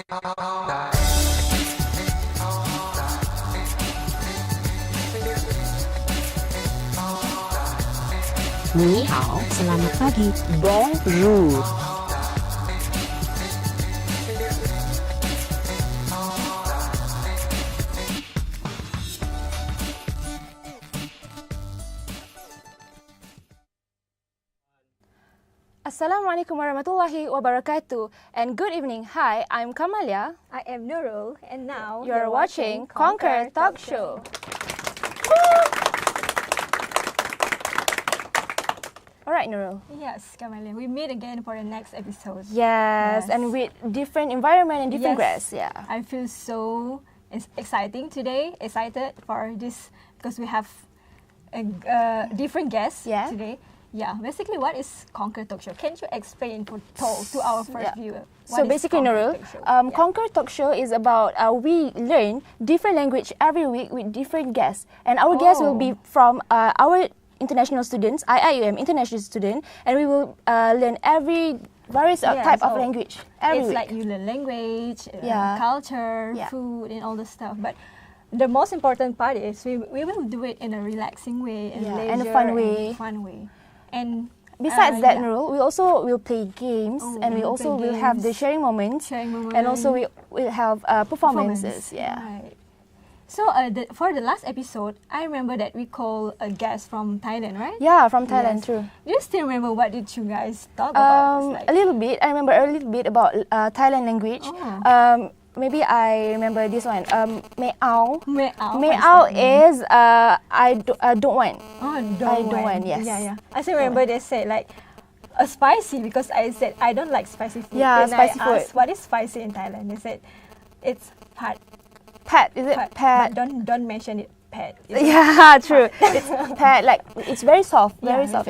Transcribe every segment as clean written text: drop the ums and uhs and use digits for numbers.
Ni hao, selamat pagi. Bonjour. Assalamualaikum warahmatullahi wabarakatuh and good evening. Hi, I'm Kamalia. I am Nurul, and now You're watching Conquer Talk Show. Alright, Nurul. Yes, Kamalia, we meet again for the next episode. Yes, and with different environment and different grass. Yeah. I feel so excited for this because we have a different guests today. Yeah, basically, what is Conquer Talk Show? Can you explain to our first viewer? So basically, Nurul, Conquer Talk Show is about we learn different language every week with different guests, and our guests will be from our international students, IIUM international student, and we will learn various type of language every week. It's like you learn language, culture, food, and all the stuff, but the most important part is we will do it in a relaxing way and and a fun way. And besides that, Nurul, we also will play games, and we also will have the sharing moments, and also we will have performances. Yeah. Right. So for the last episode, I remember that we called a guest from Thailand, right? Yeah, from Thailand, true. Do you still remember what did you guys talk about? A little bit. I remember a little bit about Thailand language. Maybe I remember this one. Meow. Meow is I don't want. I don't want. Yes. Yeah. I still remember they said like a spicy because I said I don't like spicy food. Yeah, then spicy I food. asked what is spicy in Thailand. They said it's pat. Pat, is it pat? But don't mention it pat. Yeah, true. It's pat, like it's very soft. Very soft.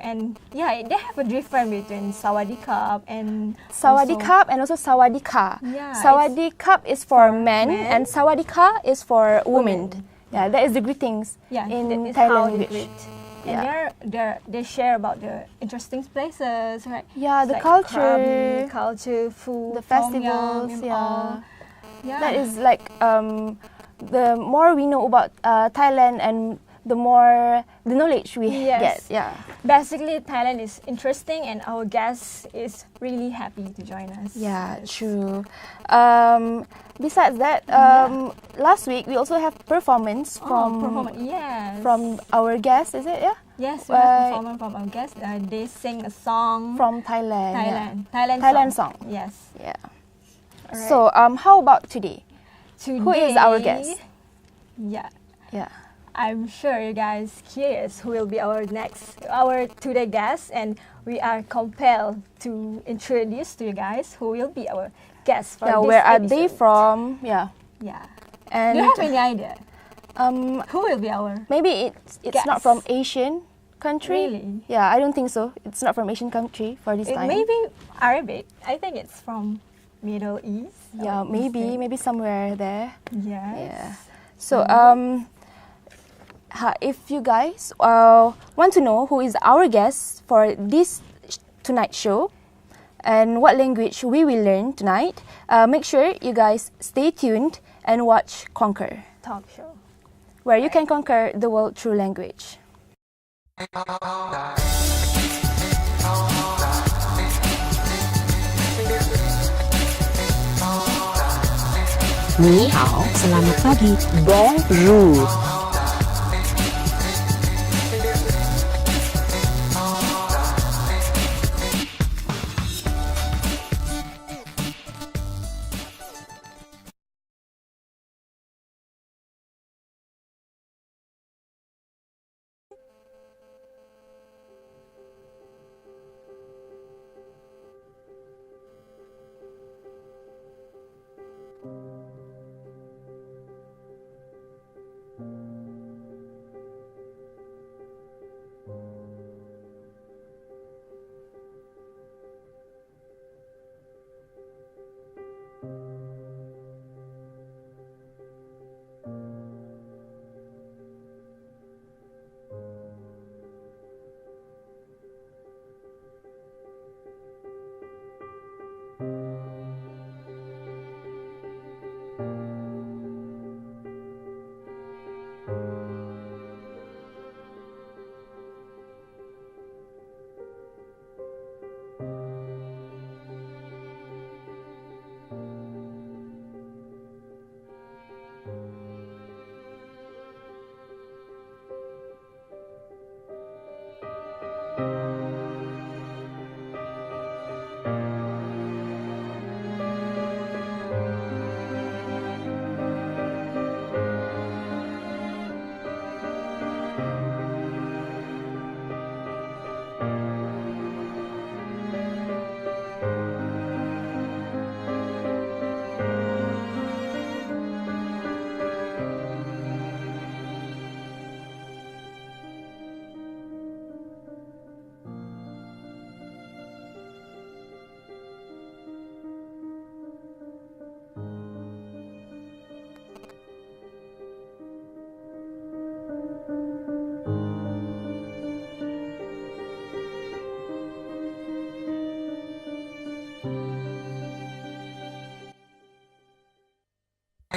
And they have a difference between sawadee-krap and sawadee-krap and also sawadee-ka. Sawadee-krap is for men and sawadee-ka is for women. Yeah, that is the greetings in Thailand language. And they share about the interesting places, right? Yeah, it's the like culture, food, the festivals. Yeah. That is like the more we know about Thailand and the more the knowledge we get. Yeah. Basically, Thailand is interesting, and our guest is really happy to join us. Yeah, true. Besides that, last week we also have performance from our guests. Is it? Yeah. Yes, we have performance from our guests. They sing a song from Thailand. Thailand song. Yes. Yeah. Right. So, how about today? Who is our guest? Yeah. Yeah. I'm sure you guys curious who will be our today guest, and we are compelled to introduce to you guys who will be our guests for this where are episode. they from? Yeah. And do you have any idea? Who will be our? Maybe it's not from Asian country. Really? Yeah, I don't think so. It's not from Asian country for this time. Maybe Arabic. I think it's from Middle East. Yeah, maybe somewhere there. Yes. Yeah. So if you guys want to know who is our guest for this tonight show and what language we will learn tonight, make sure you guys stay tuned and watch Conquer Talk Show, where you can conquer the world through language. Ni hao, selamat pagi. Bonjour.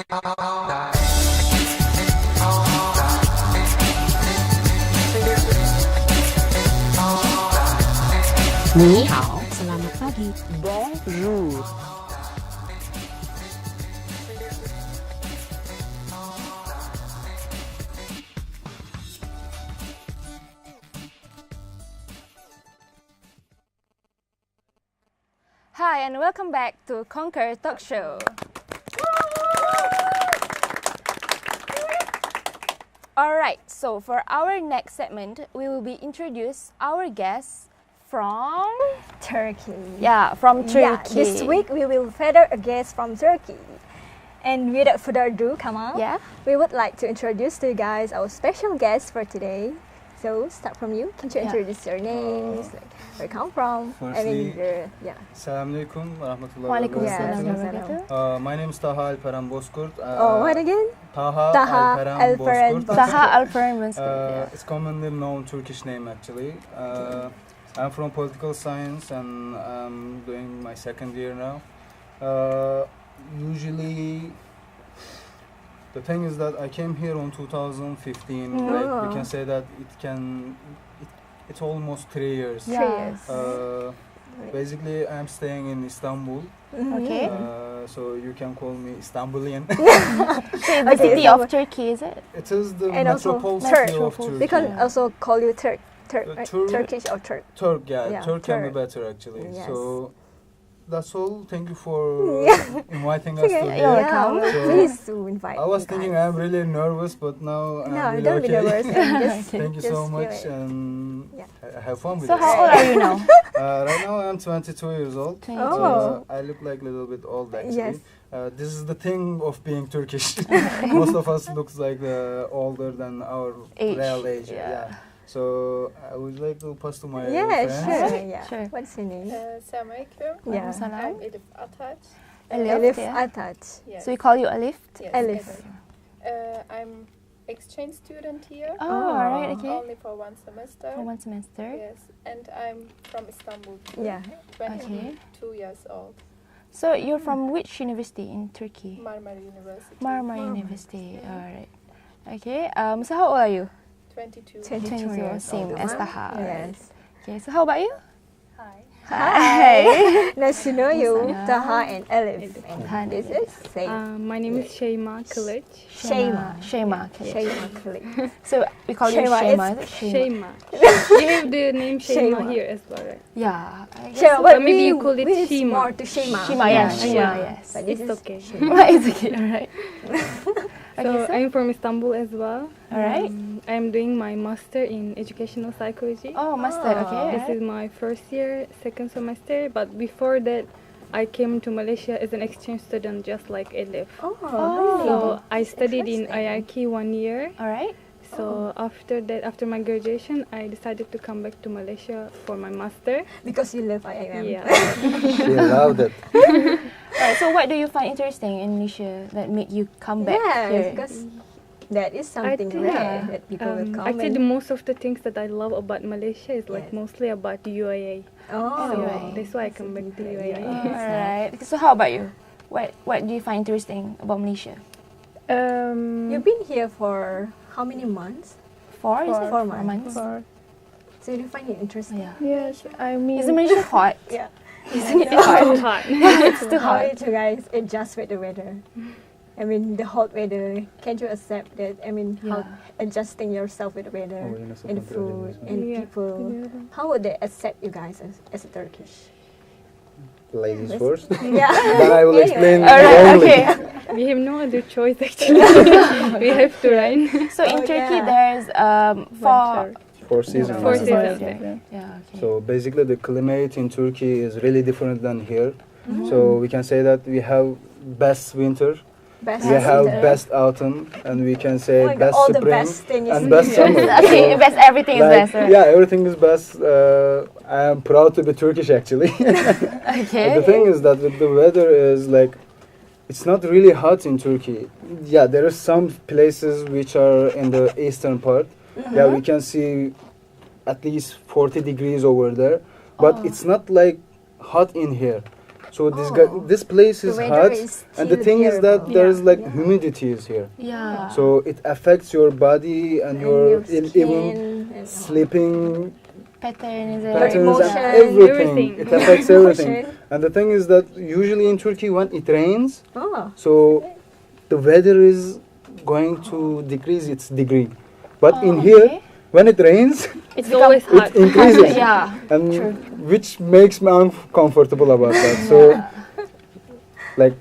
Ni hao, selamat pagi. Bonjour. Hi, and welcome back to Conquer Talk Show. Alright, so for our next segment, we will be introduce our guests from Turkey. Yeah, from Turkey. Yeah, this week we will feather a guest from Turkey. And without further ado, Kamal, Yeah. we would like to introduce to you guys our special guest for today. So, start from you. Can you introduce your names, like where you come from? Firstly, yeah. Assalamualaikum warahmatullahi Waalaikumsalam wabarakatuh. warahmatullahi. My name is Taha Alperen Bozkurt. What again? Taha Taha Alperen Bozkurt. Taha Alperen Bozkurt. It's commonly known Turkish name actually. I'm from political science and I'm doing my second year now. Usually, the thing is that I came here on 2015. Like we can say that it's almost 3 years. 3 years. Basically, I'm staying in Istanbul. Okay. So you can call me Istanbulian. The city of Turkey, is it? It is the And also metropole Turk. city of Turkey. We can also call you Turk. Turk. Turkish or Turk. Turk, yeah, Turk can be Turk. better actually. Yes. So that's all. Thank you for inviting us Okay. today. You're welcome. Yeah, So, please to invite. I was you thinking guys. I'm really nervous, but now I'm No, really don't be okay. nervous. And just, Thank you just so feel much, it. and Yeah. have fun with So it. how old are you now? Right now I'm 22 years old. 22. Oh. I look like a little bit old actually. Yes. This is the thing of being Turkish. Most of us looks like older than our Age, real age. yeah. Yeah. So I would like to pass to my Yeah, friends. sure. Yeah. Sure. What's your name? Assalamualaikum. Yeah. Salam. I'm Elif Ataç. Elif yeah. Ataç. Yes. So we call you Alif? Yes, Elif. I'm exchange student here. Oh, alright, okay. Only for 1 semester. For 1 semester. Yes, and I'm from Istanbul. Too. Yeah. 22 years old. So you're from which university in Turkey? Marmara University. Marmara University. Alright. Okay. So how old are you? 22. 22 years Same old. as Taha. Yes. Okay. So how about you? Hi. Hi. Nice to know you, Sana. Taha and Elif. And this is My name is Şeyma Kılıç. Shema. Shema. Okay. Shema Kılıç. So we call you Shema, Shema. it's Is it Shema? Şeyma. You have the name Shema. Şeyma here as well, right? Yeah. I guess Shema, so. but maybe we, you call it we Shema. more to Shema. Shema, yeah, Shema, yeah. yes. But this It's is okay. Right, it's okay, alright. So Okay, so- I'm from Istanbul as well. Alright. I'm doing my master in educational psychology. Oh, master, okay. This is my first year, second semester. But before that, I came to Malaysia as an exchange student, just like Elif. Oh, So I studied in Interesting. IIK 1 year. Alright. So after that, after my graduation, I decided to come back to Malaysia for my master. because you love IIM. Yeah. She allowed it. Alright, so what do you find interesting in Malaysia that make you come back Yes, here? because that is something think, rare that people will come. Actually, and- most of the things that I love about Malaysia is like Yes. mostly about UAE. oh, So UAE. that's why I come back to UAE. Alright. So how about you? What do you find interesting about Malaysia? You've been here for how many months? 4 is it? 4 4 months. So you find it interesting? Yeah. Yes, I mean, Isn't Malaysia hot? Yeah. Isn't it it's hot? too hot. It's too How hot. did you guys adjust with the weather? I mean, the hot weather. Can you accept that? I mean, how adjusting yourself with the weather Oh, you're not so and comfortable food with this and Yeah. people? How would they accept you guys as a Turkish? Ladies first. Yeah. Then I will explain Alright, wrongly. okay. We have no other choice actually. We have to run. So in Oh, Turkey yeah. there's four. Four seasons. Four Yeah. seasons. Yeah, okay. So basically, the climate in Turkey is really different than here. So we can say that we have best winter, Best we have winter. best autumn, and we can say Oh my God, best all the spring best thing is and best here. summer. Okay, So, best everything is like, best. Right? yeah, everything is best. I am proud to be Turkish actually. Okay. The thing is that with the weather is like, it's not really hot in Turkey. Yeah, there are some places which are in the eastern part. Yeah, we can see at least 40 degrees over there, but it's not like hot in here. So this place is weather hot, is and the still thing is that bearable. there's like humidity is here. Yeah. So it affects your body and your even skin and sleeping Pattern is patterns emotion, and everything. everything. It affects everything. Emotion. And the thing is that usually in Turkey when it rains, Oh. so the weather is going to decrease its degree. But in here, when it rains, It's always hot. it increases. Yeah. And which makes me uncomfortable about that. So, like,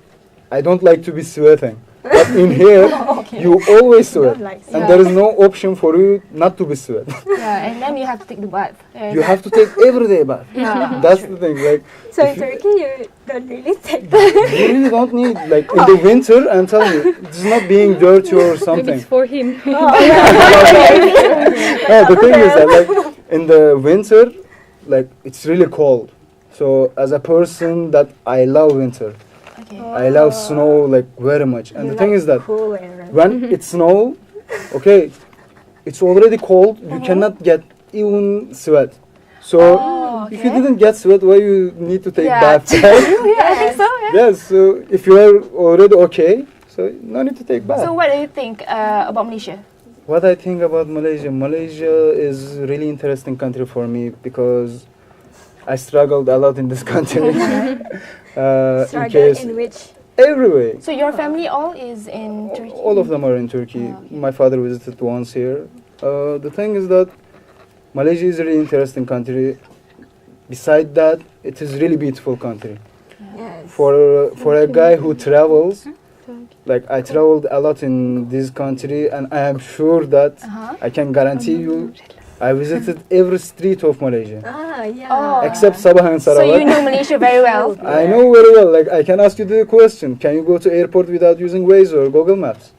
I don't like to be sweating. But in here, you always sweat. Don't like And there is no option for you not to be sweat. Yeah, and then you have to take the bath. You have to take everyday bath. Yeah. That's the thing. Like, So if in you- Turkey, you don't really take that. you really don't need, like, in the winter, I'm telling you, it's not being dirty or Maybe something. it's for him. No, the thing is that, like, in the winter, like, it's really cold. So, as a person that I love winter, Okay. I love snow, like, very much. And the thing is that Cool and when it snow, okay, it's already cold, you cannot get even sweat. So, if you okay. didn't get sweat, why you need to take Yeah. bath? Yeah, I think so. Yeah. Yes, so if you are already okay, so no need to take bath. So what do you think about Malaysia? What I think about Malaysia, Malaysia is a really interesting country for me because I struggled a lot in this country. In struggle case in which every way. So your family all is in Turkey? All of them are in Turkey. My father visited once here. The thing is that Malaysia is a really interesting country. Beside that, it is really beautiful country. yes. For a guy who travels, like I traveled a lot in this country, and I am sure that I can guarantee you, I visited every street of Malaysia yeah. Oh. except Sabah and So Sarawak. you know Malaysia very well. I know very well. Like I can ask you the question: can you go to airport without using Waze or Google Maps?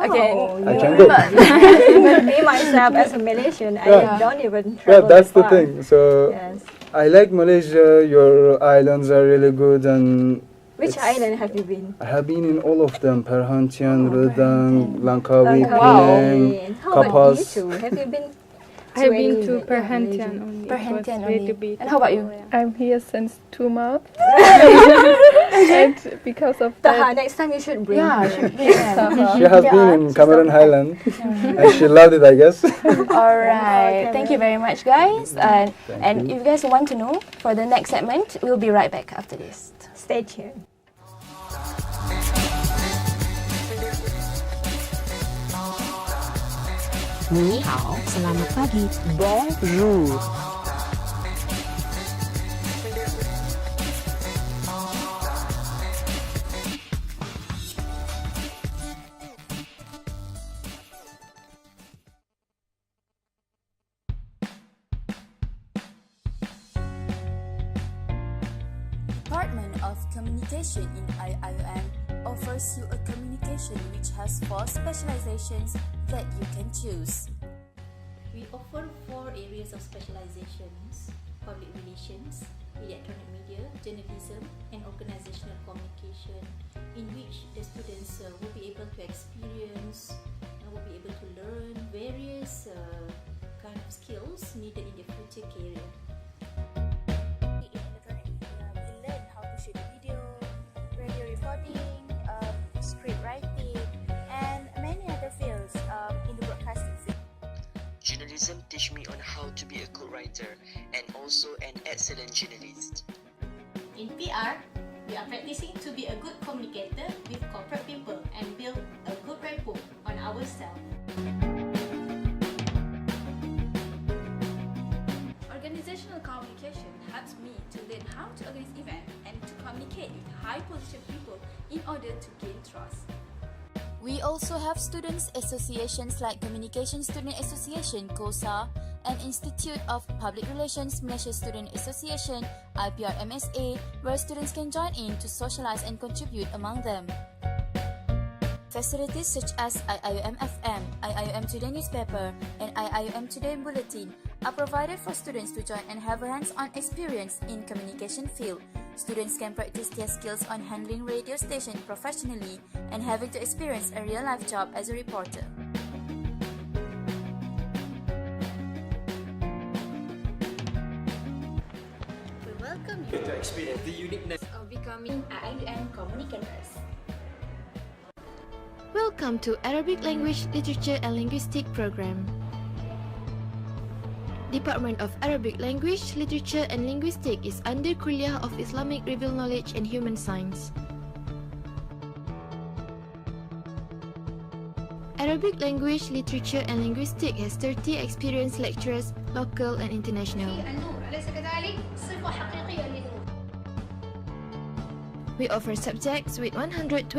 Okay. I can go. Even me myself as a Malaysian, Yeah. I don't even Yeah, travel that's the that far. thing. So Yes. I like Malaysia. Your islands are really good, and Which It's- island have you been? I have been in all of them: Perhentian, Redang, Langkawi, Langkawi. Penang, How about you Kapas. two? Have you been? I have been any- to yeah, Perhentian Malaysia? only. Perhentian It was only. really beautiful. And how about you? I'm here since 2 months. And because of Taha, that, next time you should bring Yeah, her. should be. Yeah. She has been in Cameron Highland, and she loved it, I guess. All right. Thank you very much, guys. And you. if you guys want to know for the next segment, we'll be right back after this. Stay tuned. Ni hao, selamat pagi. Bonjour. Department of Communication in IIUM offers you a communication which has 4 specializations that you can choose. We offer 4 areas of specializations: public relations, electronic media, journalism, and organizational communication, in which the students will be able to experience and will be able to learn various kind of skills needed in their future career. In electronic media, we learn how to shoot video, radio recording, script writing, and many other fields in the broadcasting field. Journalism teach me on how to be a good writer and also an excellent journalist. In PR, we are practicing to be a good communicator with corporate people and build a good rapport on ourselves. Organizational communication helps me to learn how to organize events and to communicate with high-position people in order to gain trust. We also have students associations like Communication Student Association (COSA) and Institute of Public Relations Malaysia Student Association (IPR MSA), where students can join in to socialize and contribute among them. Facilities such as IIUM FM, IIUM Today newspaper, and IIUM Today bulletin are provided for students to join and have a hands-on experience in communication field. Students can practice their skills on handling radio station professionally and having to experience a real-life job as a reporter. We welcome you To experience the uniqueness because becoming IIUM communicators. Welcome to Arabic Language, Literature and Linguistic Program. Department of Arabic Language, Literature and Linguistic is under Kuliah of Islamic Revealed Knowledge and Human Science. Arabic Language, Literature and Linguistic has 30 experienced lecturers, local and international. We offer subjects with 128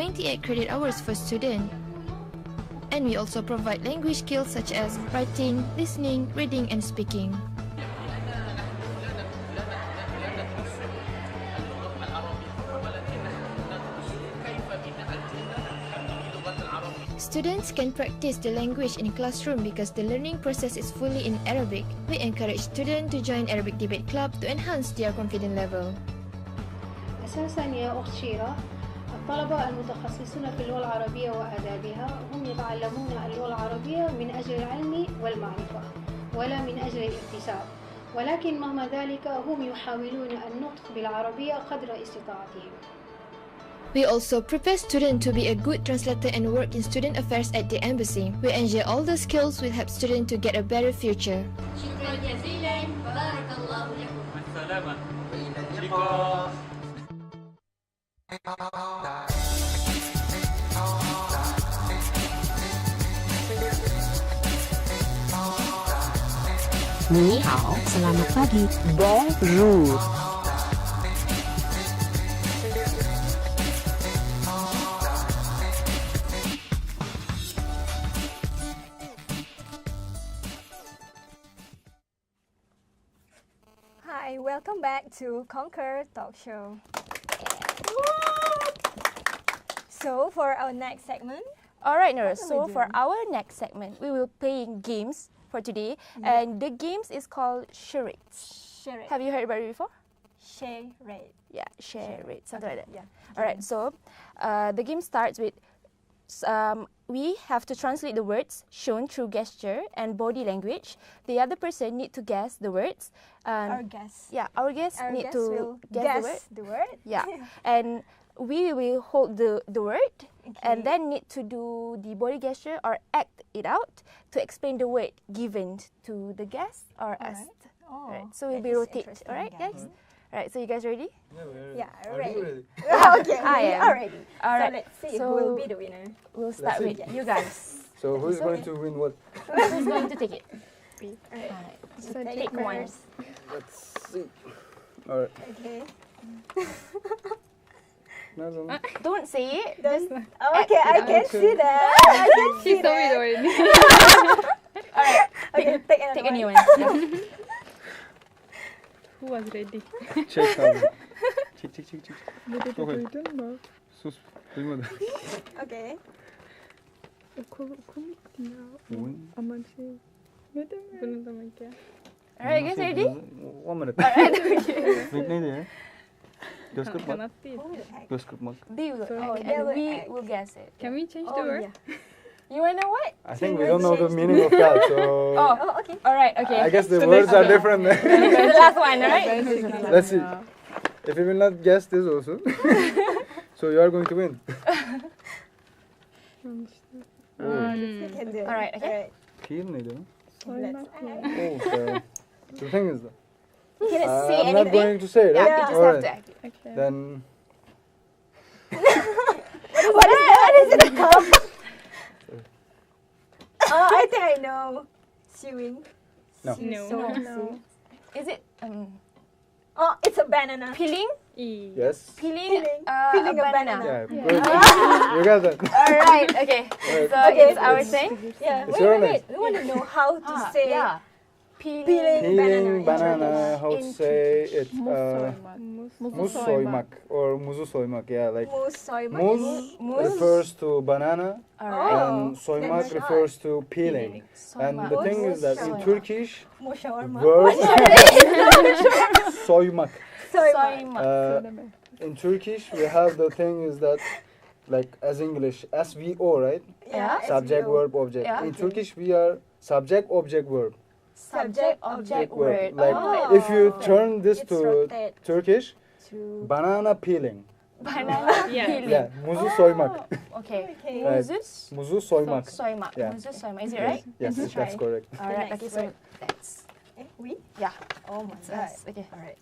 credit hours for students. And we also provide language skills such as writing, listening, reading and speaking. Students can practice the language in classroom because the learning process is fully in Arabic. We encourage students to join Arabic Debate Club to enhance their confidence level. أساساً يا أخت شيرة، الطلبة المتخصصون في اللغة العربية وآدابها هم يتعلمون اللغة العربية من أجل العلم والمعرفة ولا من أجل الاكتساب، ولكن مهما ذلك هم يحاولون النطق بالعربية قدر استطاعتهم. We also prepare students to be a good translator and work in student affairs at the embassy. We enjoy all the skills will help students to get a better future. شكرا جزيلا. بارك الله لكم. السلامة. وإلى اللقاء. 你好 selamat pagi bonjour Hi, welcome back to Conquer Talk Show. So for our next segment, alright, Nora. So for our next segment, we will playing games for today, and the games is called charades. Charade. Have you heard about it before? Charade. Yeah, charade, something like that. Yeah. Alright, so the game starts with we have to translate the words shown through gesture and body language. The other person need to guess the words. Our guest. Yeah, our guest Our need guest to will guess the word. Yeah, and we will hold the word and then need to do the body gesture or act it out to explain the word given to the guest or us. Oh, right. So we'll be rotate. All right, guys. All right. So you guys ready? Yeah, Are you ready? Okay, I am. already. All right. So let's see who will be the winner. We'll start with you guys. So who's going to win what? Who's going to take it? Alright. So take one. Let's see. Alright. Okay. No. Don't say it. Just, Just okay, I can see that. I can see She saw that. it already. Alright. Okay, take a new one. Who was ready? Check out. Check. Dedi Okay. duydun mu? Sus. Duymadım. Okay. Komikti ya. Win. Ama şey. Ne demek? Bunu demek ya. Alright, guys, ready? 1 minute. Alright, okay. Wait, neydi ya? Göz kırpmak. Kanat değil. Göz kırpmak. They will Sorry. act They and will we act. will guess it. Can we change the word? You wanna know what? I think we don't know the meaning of that, so Oh, okay. Alright, okay. I guess the So words are okay. different. The last one, alright? Let's see. If you will not guess this also, so you are going to win. You can do it. Alright, okay. Peel neydi? Let's Oh, okay. The thing is that Can it say I'm not anything? going to say it. Yeah, right? you just Alright. have to act it. Okay. Then What is it? A cup? Oh, I think I know. Sewing. No. No. Is it Oh, it's a banana. peeling? E. yes. Peeling, Peeling a a banana. banana. Yeah, good. You got that. Alright, okay. So Okay. it's our turn. Yeah. It's Wait, your wait. We want to know how to say Yeah. Peeling, Peeling banana. banana, how to say it? Muz Muz soymak or muzu soymak. Yeah, like Muz soymak. muz refers to banana and soymak that's refers to peeling. And the thing is that in Turkish, Muz shawarma. verb soymak. Soymak. In Turkish, we have the thing is that like as English, SVO, right? Yeah. Subject, SVO. verb, object. Yeah. In Turkish, we are subject, object, verb. Subject, object, word. Like Oh. if you turn this It's to rotate. Turkish, To banana peeling. Banana Yeah. peeling. Yeah, muzu soymak. Okay. Right. Muzu soymak. Soymak. Yeah. Muzu soymak. Is it right? Yes, Let's that's try. correct. Alright. next Okay. So word. that's We? yeah. Oh my That's god. us. Okay. Alright.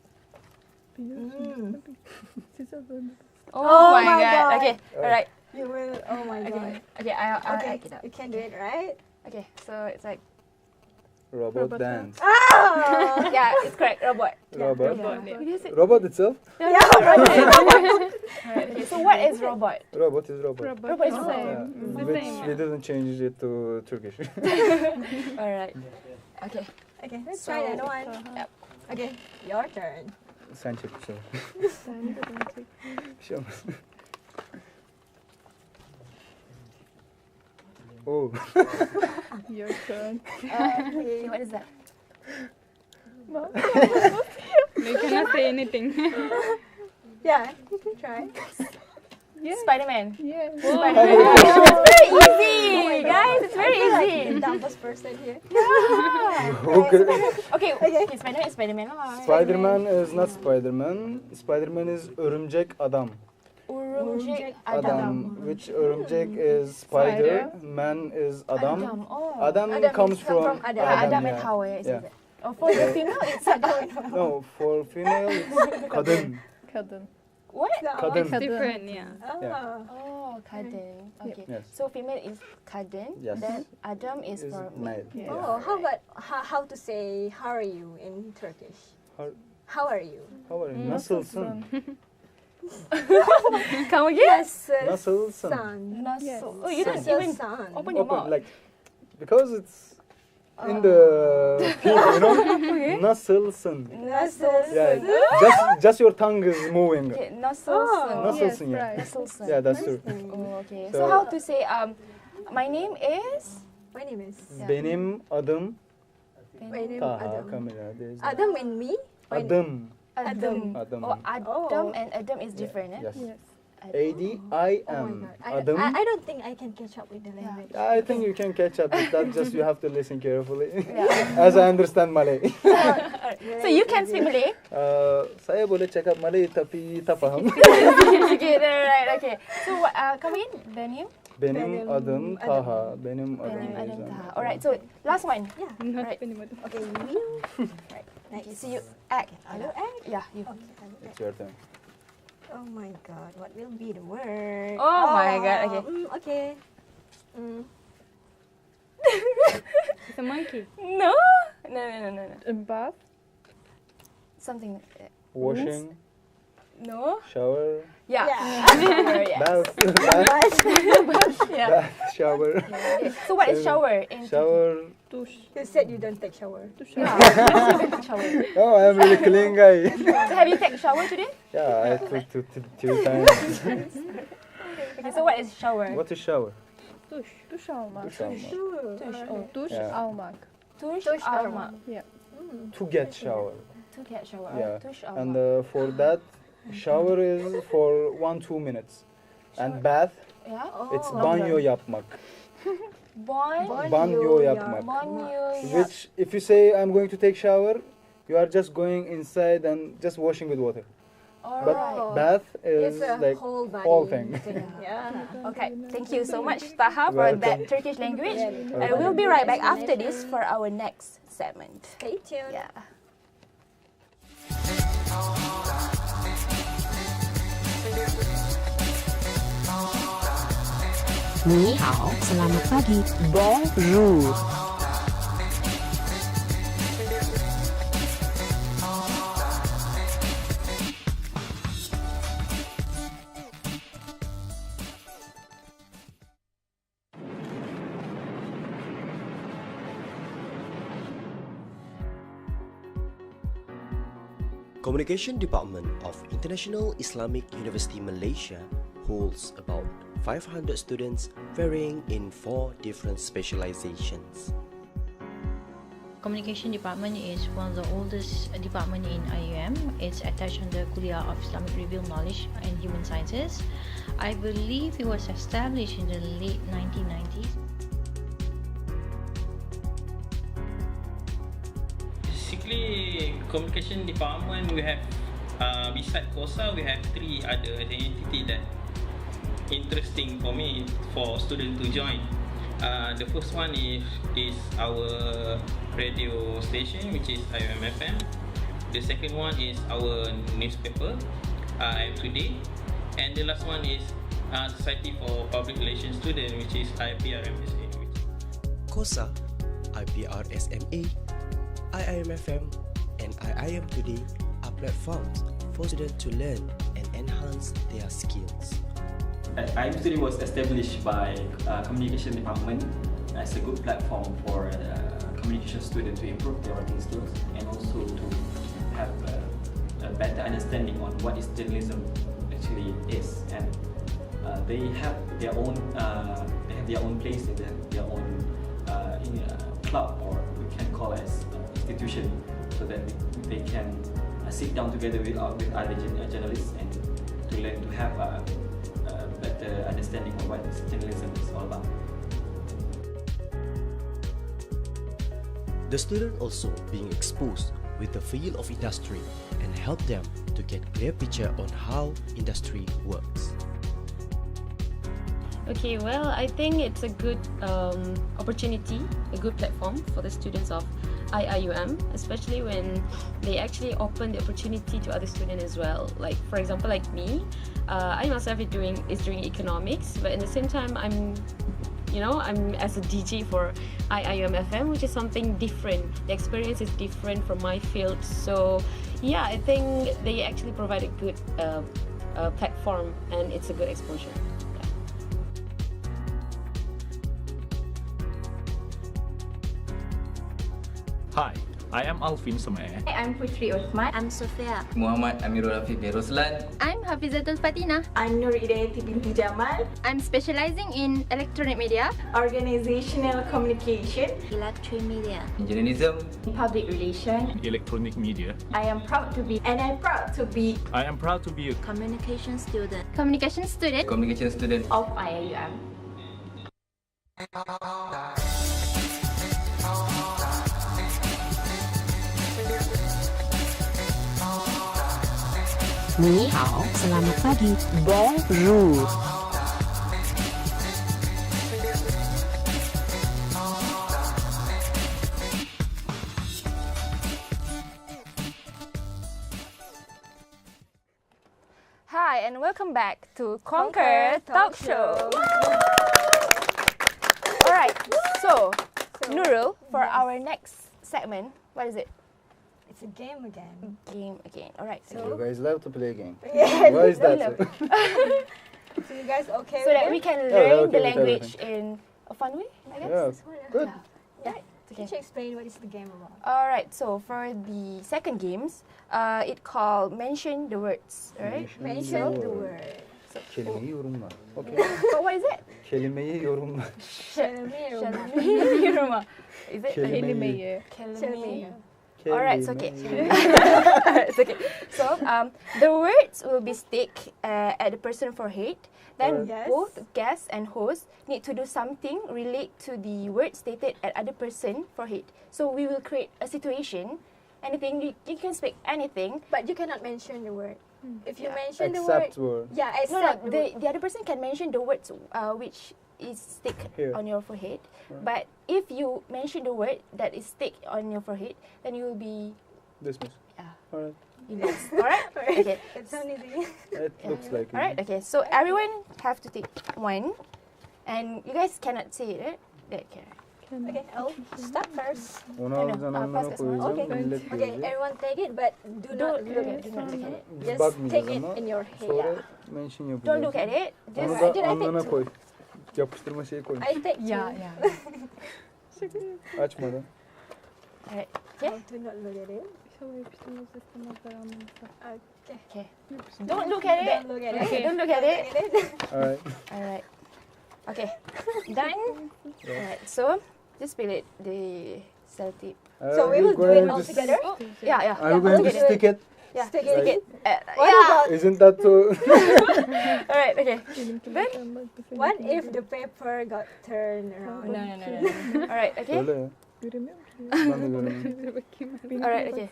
Oh, my god. Okay. Alright. You will. Oh my god. Okay. Okay. I'll Okay, act it out. you can do it, right? Okay. So it's like Robot dance. Oh! yeah, it's correct. Robot. Robot. Yeah. Robot itself? Yeah. Alright, okay. So what is robot? Robot is robot. Robot is the Yeah. same. Which we didn't change it to Turkish. Alright. Okay. Okay, let's So- try that one. Yep. Okay, your turn. Sen çek bir şey. Bir şey olmaz. Oh. Your turn. Okay, what is that? They cannot say anything. Yeah, you can try. Spider-Man. Yeah. Spider-Man. It's very easy, guys. It's very The easy. dumbest person here. Okay. Okay, okay. Spider-Man is Spider-Man. Spider-Man is not Spider-Man. Spider-Man is örümcek adam. Örümcek Adam. adam. Which örümcek is spider. Man is adam. Adam. Oh. Adam Adam comes is come from from Yeah, Adam and yeah. Hawa. Is Yeah. it? Oh, for the female, it's Adam and Hawa. No, for female it's kadın. Kadın. What? Kadın. It's different, yeah. Yeah. Oh, kadın. Okay. Yes. So female is kadın. Yes. Then Adam is Is for male. Yeah. Oh, how about how to say how are you in Turkish? How- How are you? How are you? Nasılsın? Come again? Nasılsın? Son. Nasıl? Oh, you don't Son. even Son. open your mouth. Open, like, because it's in the people, you know? Nasılsın? Nasılsın? Yeah, just your tongue is moving. Okay, nasılsın? Nasılsın, yeah. Nasılsın? Yeah, that's true. Oh, okay. So- So how to say my name is My name is Benim adım My name Taha. Adam. Kamera. there's- Adam and me? Adım. Adam. Adam. Oh, Adam and Adam is different, eh? Yes. Yes. A-D-I-M. Oh my god. Adım. I don't think I can catch up with the language. I think you can catch up with that, just you have to listen carefully. Yeah. As I understand Malay. So you can speak Malay? Saya boleh cakap Malay tapi tak faham. Okay, right, okay. So come in, the name? Benim adım Taha. Benim adım Benim Adam Nizam. Taha. Alright, so last one. Yeah. Not Right. anymore. Okay, you. Right. Okay, so you act. I will act. Yeah, you. Okay, I will It's act. your turn. Oh my god, what will be the word? Oh my god, okay. Okay. Mm. It's a monkey. No. No. A bath. Something. Washing, No. shower, Yeah. Yeah. Shower, yes. bath, Yeah. bath, shower, Okay. So what is shower in shower. Douche. You said you don't take shower. Yeah. shower. Oh, I'm really clean guy. So have you taken shower today? Yeah, I took two times. Okay, so what is shower? What is shower? Duş. Duş almak. Duş almak. Tush. Oh. Duş Yeah. almak. Tush Tush almak. Yeah. To get shower. To get shower. Yeah. Tush And almak. for that, shower is for 1-2 minutes. And bath, Yeah. it's banyo yapmak. Banyo yapmak. Banyo. Which, if you say I'm going to take shower, you are just going inside and just washing with water. But Alright. bath is It's a like whole body whole thing. Yeah. Okay, thank you so much, Taha, for that Welcome. Turkish language. Welcome. And we'll be right back after this for our next segment. Stay tuned. Yeah. Ni hao, selamat pagi. Bonjour. Communication Department of International Islamic University Malaysia holds about 500 students varying in 4 different specializations. Communication department is one of the oldest department in IUM. It's attached under Kuliah of Islamic Review Knowledge and Human Sciences. I believe it was established in the late 1990s. Basically, communication department we have Besides COSA, we have 3 other identity that interesting for me for students to join. The first one is our radio station, which is IUM-FM. The second one is our newspaper, IM Today, and the last one is Society for Public Relations Students, which is IPRMSA. COSA, IPRSMA, IIM-FM, and IIM Today are platforms for students to learn and enhance their skills. IIM Today was established by Communication Department as a good platform for communication students to improve their writing skills and also to have a better understanding on what is journalism actually is. And they have their own place, they have their own club, or we can call as institution, so that they can sit down together with other journalists and to learn to have a better understanding of what journalism is all about. The student also being exposed with the field of industry and help them to get clear picture on how industry works. Okay, well, I think it's a good opportunity, a good platform for the students of IIUM, especially when they actually open the opportunity to other students as well. Like, for example, like me, I myself is doing economics, but at the same time, I'm as a DJ for IIUM FM, which is something different. The experience is different from my field. So, yeah, I think they actually provide a good platform, and it's a good exposure. Hi, I am Alvin Sumeh. I'm Putri Uthman. I'm Sofia. Muhammad Amirul Afiq Ruslan. I'm Hafizatul Fatina. I'm Nur Hidayati binti Jamal. I'm specializing in electronic media, organizational communication, electronic media, journalism, public relations, electronic media. I am proud to be a communication student of IIUM. Ni hao, selamat pagi. Bonjour. Hi, and welcome back to Conquer Talk Show. Alright, so Nurul, for our next segment, what is it? It's a game again. Alright. So you guys love to play a game. Yeah, Why is that? So you guys okay so with that it? we can learn the language in a fun way, I guess. Yeah, good. Yeah. Can you explain what is the game about? Alright, so for the second games, it called Mention the Words. Alright? Mention the word. Kelimeyi yorumla. Okay. But what is it? Kelimeyi yorumla. Kelimeyi yorumla. Is it? Kelimeyi. Kelimeyi. Alright, it's okay. It's okay. So, the words will be stick at the person's forehead. Then both guest and host need to do something relate to the word stated at other person's forehead. So we will create a situation. Anything you can speak anything, but you cannot mention the word. If you mention except the word, the other person can mention the words which is stick on your forehead. But if you mention the word that is stick on your forehead, then you will be dismissed. Yeah. Alright. Alright. Okay. It's so easy. It looks like it. Alright. Okay. So everyone have to take one, and you guys cannot say it, right? Okay, I'll start first. Okay, everyone take it, but do not look at it. Just take it in your head. Don't look at it. Just alnına koy. Yapıştırma şeyi koy. I take two. Yeah. Açmadan. Alright. Okay. Do not look at it. Okay. Don't look at it. Don't look at it. Okay. Don't look at it. Alright. Okay. Done. Alright. So just spill it. The sellotape. So we will do it all together. Yeah. Are you going to stick it? Yeah. Stick it. Isn't that so? Alright. Okay. Then what if the paper got turned around? No. Alright. Okay. Alright. Okay.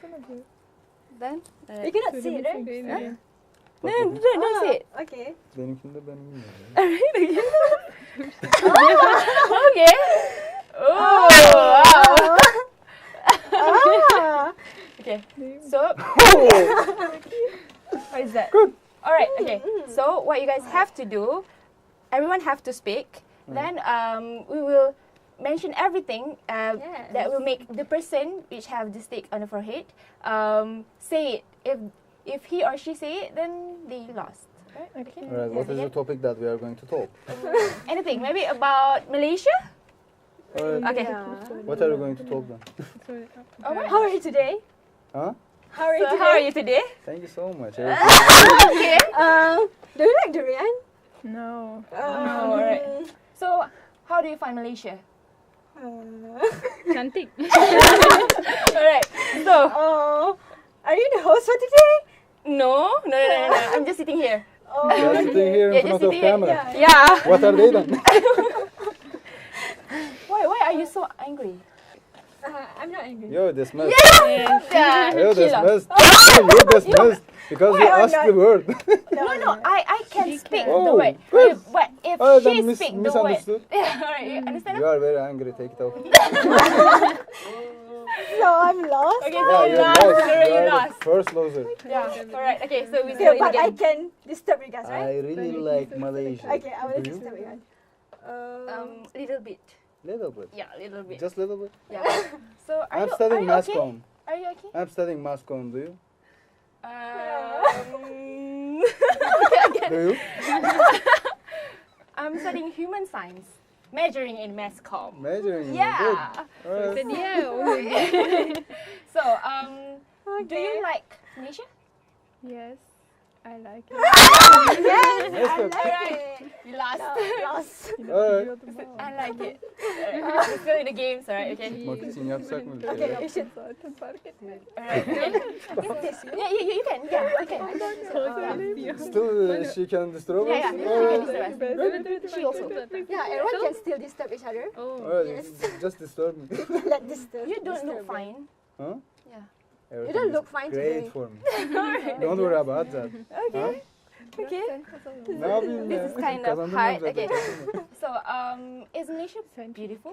Then You cannot see it, right? Huh? No, don't say it. Okay. Benimkinde benim. Okay. Oh, wow. Okay. So what is that? All right. Okay. So what you guys have to do, everyone have to speak. Then we will mention everything that will make the person which have the stick on the forehead say it. If he or she say it, then they lost. Right? Okay. All right. What is the topic that we are going to talk? Anything? Maybe about Malaysia. All right. Okay. What are we going to talk then? How are you today? Huh? How are you today? How are you today? Thank you so much. Okay. Do you like durian? No. All right. So, how do you find Malaysia? Cantik. All right. So, are you the host for today? No. I'm just sitting here. Just sitting here in front of camera. Yeah. What are they then? Why are you so angry? I'm not angry. You're dismissed. Yeah. You're Sheila. dismissed. You're dismissed because you Why asked not? the word. No, I can speak the Oh, word. good. But if Oh, she then speak the word, misunderstood. alright, you understand? You are very angry. Take it off. So I'm lost. Okay, Yeah, so you're lost. lost. You're already You are lost. the first loser. Yeah. Alright. Okay. So we Okay, go in but I again. can disturb you guys, right? I really like Malaysia. Okay, I will Do you? disturb you guys. Little bit. Little bit. Yeah, little bit. Just little bit. Yeah. So are I'm you studying are you mass okay? comm. Are you okay? I'm studying mass comm. Do you? Again. Do you? I'm studying human science, majoring in mass comm. Majoring. Yeah. Good. All right. So do you like Malaysia? Yes, I like it. Yes, Yes, I good. like it. You lost. All right. I like it. We're still in the games, alright? Okay. Tutmak için yapsak mı? bir Okay, kere? you should. Zaten fark etmedi. Alright. Yeah, you can. Yeah, okay. Still, she can disturb us? Yeah, All she right. can disturb us. She also. Yeah, everyone can still disturb each other. All right, just disturb me. Let disturb. You don't look disturb fine. Huh? Yeah. Everything don't is look fine great today. for me. Don't worry about that. Okay. Okay. Ne yapayım This ya? is kind of Kazandım hard. zaten. Okay. So, is Malaysia beautiful?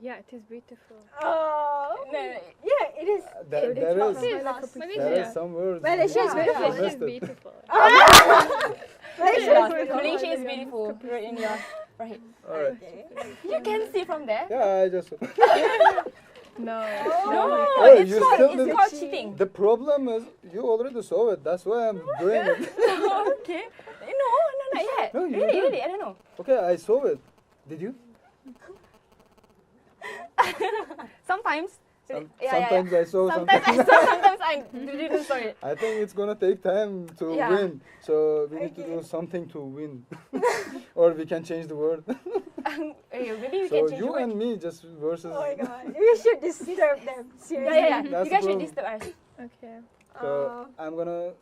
Yeah, it is beautiful. Oh, No. yeah, it is. There is some words. Malaysia is beautiful. I missed it. Beautiful. Malaysia is beautiful. Right in your forehead. All right. You can see from there. Yeah, I just. No. No, Oh, it's you called, still it's didn't- called cheating. The problem is you already saw it. That's why I'm doing it. Okay. No, not yet. No, you really, did. really, I don't know. Okay, I saw it. Did you? Sometimes. Sometimes I saw. Sometimes I saw, sometimes I didn't saw it. I think it's gonna take time to Yeah. win. So we need to do something to win. Or we can change the word. Maybe we So can change you the word. and me just versus. Oh my god, we should disturb them. Seriously. Yeah. That's You guys the should problem. disturb us. Okay. So I'm gonna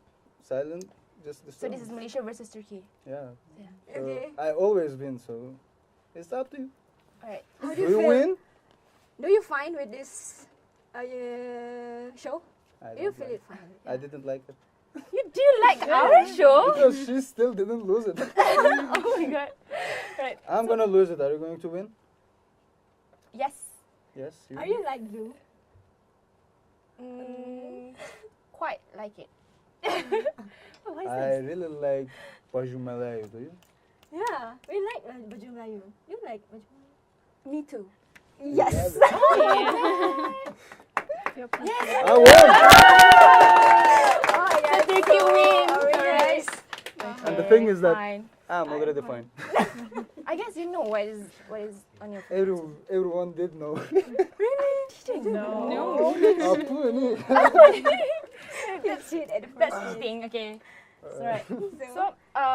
silent. Just So disturb. this is Malaysia versus Turkey. Yeah. Yeah. So Okay. I always win. So it's up to you. Alright. How Do you win? Do you find with this show? I Do you don't feel like it fine? I didn't like it. You do like our show? Because she still didn't lose it. Oh my god. Right. I'm gonna lose it. Are you going to win? Yes. Yes. You. Are you like blue? Quite like it. What is I this? really like baju Melayu. Do you? Yeah, we like baju Melayu. You like baju Melayu? Me too. Yes. Yes. I won. Oh, yeah, Turkey wins. Very Alright. nice. And the thing is that Fine. I'm already fine. I guess you know what is on your Everyone did know. really? No. Apu ini. That's it at the That's first. the thing. Okay. So right. So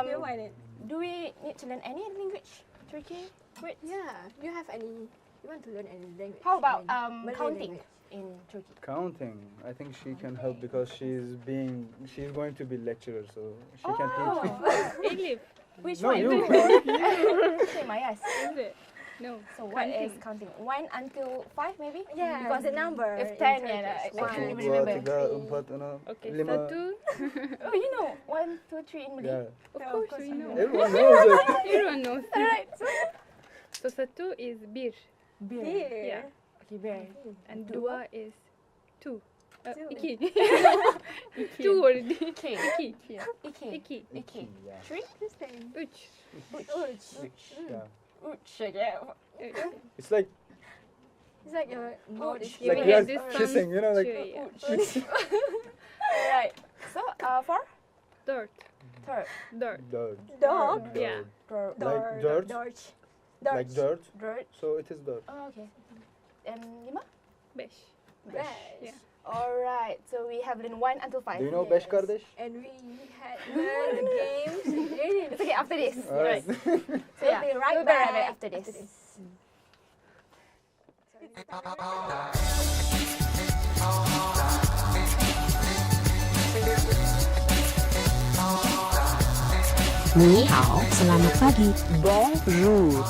You find it? do we need to learn any language? Turkey? Wait. Yeah. You have any? You want to learn any language? How about Malay counting language. in Turkey? Counting. I think she can help because she's going to be lecturer, so she can Oh. teach. English. Which No, one? you. Say my yes. Is it? No. So what is counting? 1 until 5 maybe? Yeah, Because the number. If in 10, Turkish. yeah, I Satu, can't even dua, remember. tiga, empat, enam, Okay, lima. satu. Oh, you know, 1, 2, 3 in Malay? Yeah. Of course we know. Everyone knows it. Everyone knows. Alright, So satu is bir. beer. Yeah. Okay, beer. And dua is two. Two. Iki. Two already. Iki. Iki. Iki. Iki. Iki. Yeah. 3? Uch. Uch. Yeah. Uch. Okay. It's like It's like a mode is like giving we are it this kissing, you know, like. Alright. So, 4? Dirt. Third. Dirt. Dirt. Dog. Yeah. Like dirt. Like dirt. Dirt. So it is dirt. Oh, okay. And 5? Besh. Besh. Yeah. Alright, so we have learned 1 until 5. Do you know Besh Kardesh? And we had learned the games. It's okay, after this. Alright. So yeah, We'll be right we'll be right back back after this. Ni hao, selamat pagi. Bonjour.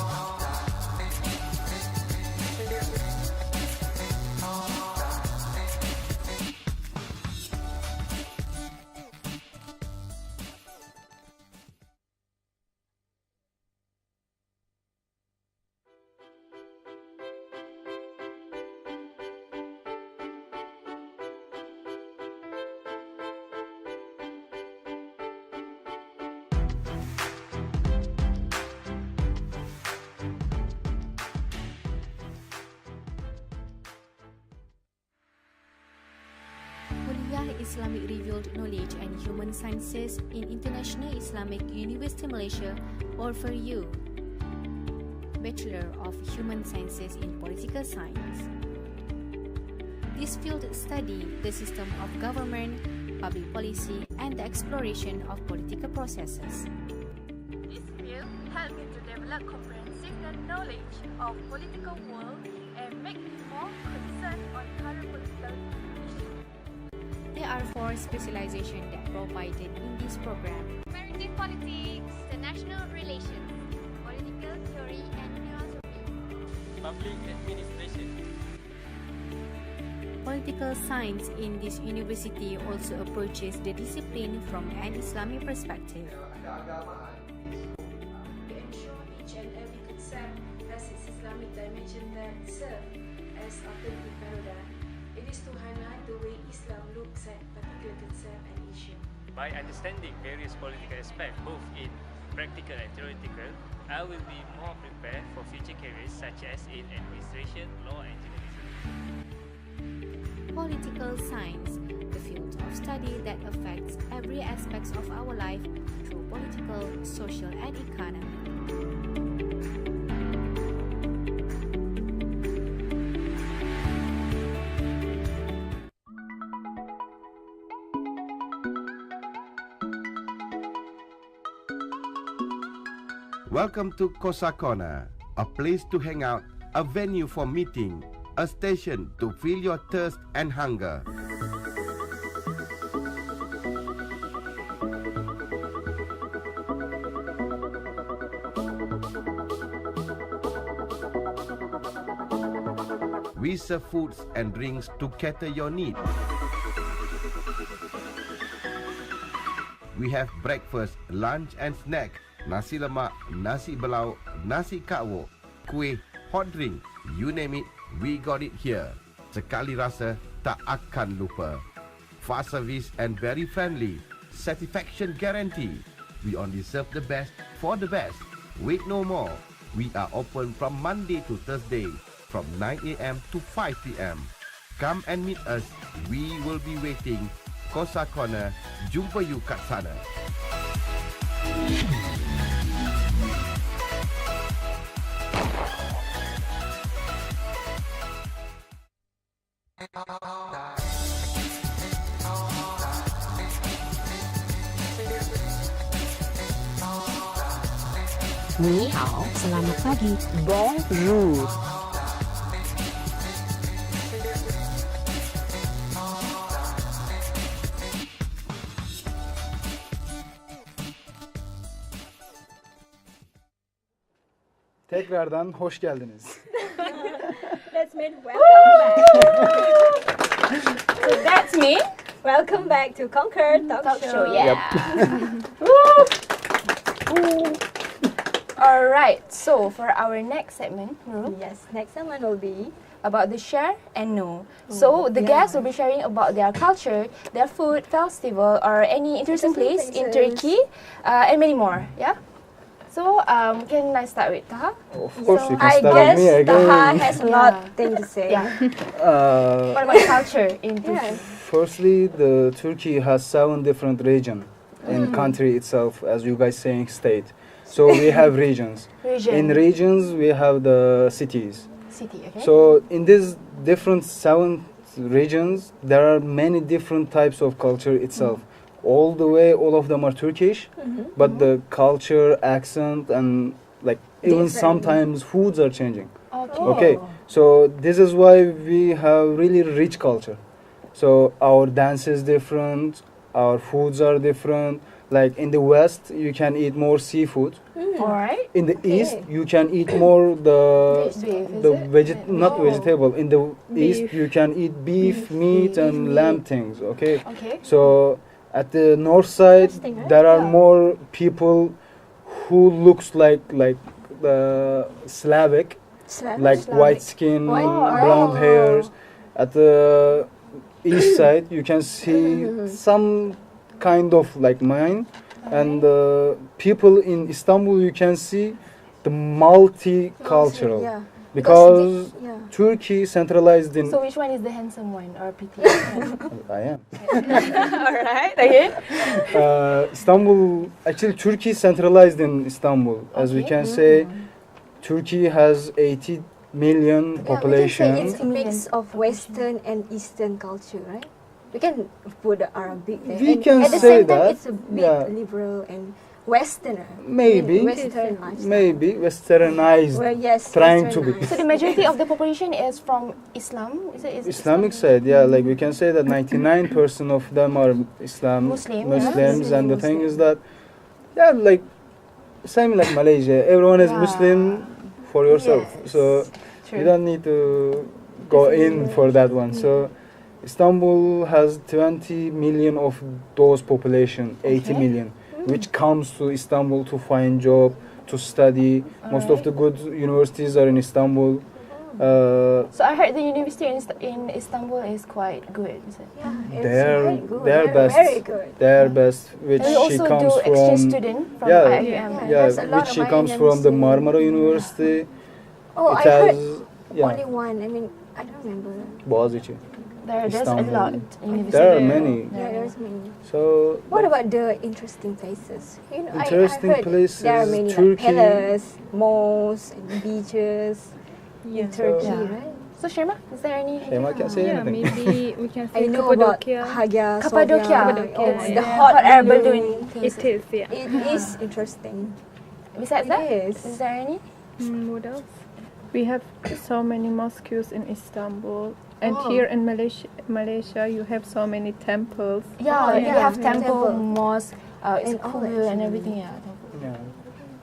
Kuliah Islamic Revealed Knowledge and Human Sciences in International Islamic University Malaysia offer you Bachelor of Human Sciences in Political Science. This field study the system of government, public policy, and the exploration of political processes. This field helps me to develop comprehensive knowledge of political world and make me more concerned on current political issues. There are 4 specializations that provided in this program. Comparative politics, international relations, political theory and philosophy, Public administration. Political science in this university also approaches the discipline from an Islamic perspective. To ensure each and every concept has its Islamic dimension that serve as alternative paradigm. It is to highlight the way Islam looks at particular concept and issue. By understanding various political aspects, both in practical and theoretical, I will be more prepared for future careers such as in administration, law, and journalism. Political science, the field of study that affects every aspect of our life through political, social, and economic. Welcome to Kosakona, a place to hang out, a venue for meeting, a station to fill your thirst and hunger. We serve foods and drinks to cater your need. We have breakfast, lunch and snack, nasi lemak, nasi belau, nasi kawok, kuih, hot drink, you name it, we got it here. Sekali rasa, tak akan lupa. Fast service and very friendly. Satisfaction guarantee. We only serve the best for the best. Wait no more. We are open from Monday to Thursday from 9 a.m. to 5 p.m. Come and meet us. We will be waiting. Kosa Corner. Jumpa you kat sana. Ni hao, selamat pagi. Bonjour. Tekrardan hoş geldiniz. That's me. Welcome back. So that's me. Welcome back to Conquer Talk Show. Yeah. All right. So for our next segment, yes, next segment will be about the share and know. So the guests will be sharing about their culture, their food, festival, or any interesting place in Turkey, and many more. Yeah. So can I start with Taha? Of course, you can I start guess with me again. Taha has a lot thing to say. Yeah. What about culture in Turkey? Firstly, the Turkey has 7 different regions in country itself, as you guys saying state. So we have regions. In regions, we have the cities. City, okay. So in these different 7 regions, there are many different types of culture itself. All the way, all of them are Turkish, but the culture, accent, and like even sometimes foods are changing. Okay, so this is why we have really rich culture. So our dance is different, our foods are different. Like in the West, you can eat more seafood. Alright. In the East, you can eat more not vegetable. In the East, you can eat beef, meat, and lamb things. Okay. So at the north side, there are more people who looks like the Slavic, like white skin, blonde hairs. At the east side, you can see some kind of like mine, and people in Istanbul, you can see the multicultural. Because Turkey centralized in. So which one is the handsome one or pretty? I am. Alright, okay. Istanbul, actually Turkey centralized in Istanbul. As we can say, Turkey has 80 million population. It's a mix of Western and Eastern culture, right? We can put the Arabic there. We can at the say same time, that. it's a bit liberal and Westerner. Maybe. Western lifestyle. Maybe westernized. Well, yes, trying to be. So the majority of the population is from Islam? Is it Islamic side, yeah. Like we can say that 99% of them are Muslims, and the thing is that, yeah, like same like Malaysia. Everyone is Muslim for yourself, so you don't need to go in for that one. So Istanbul has 20 million of those population, 80 million. Which comes to Istanbul to find job, to study. Most of the good universities are in Istanbul. So I heard the university in Istanbul is quite good. Is it? Yeah, they're best. Very good. They're best. Which and she also comes do from. Exchange student from IUM. Which she comes from the Marmara University. Oh, it I has, heard only one. I mean, I don't remember. Boğaziçi. There's a lot. There are many. Yeah, there's many. So. What about the interesting places? You know, interesting I heard places. There are many like palaces, malls, and beaches in Turkey, right? So Shema, is there any? Shema can't say anything. Maybe we can say I know about Cappadocia. Cappadocia. The hot air balloon. It is, yeah. It is interesting. Besides that, is there any? What else? We have so many mosques in Istanbul. And here in Malaysia, you have so many temples. Yeah, you have temple, mosque, it's cool and everything. Yeah.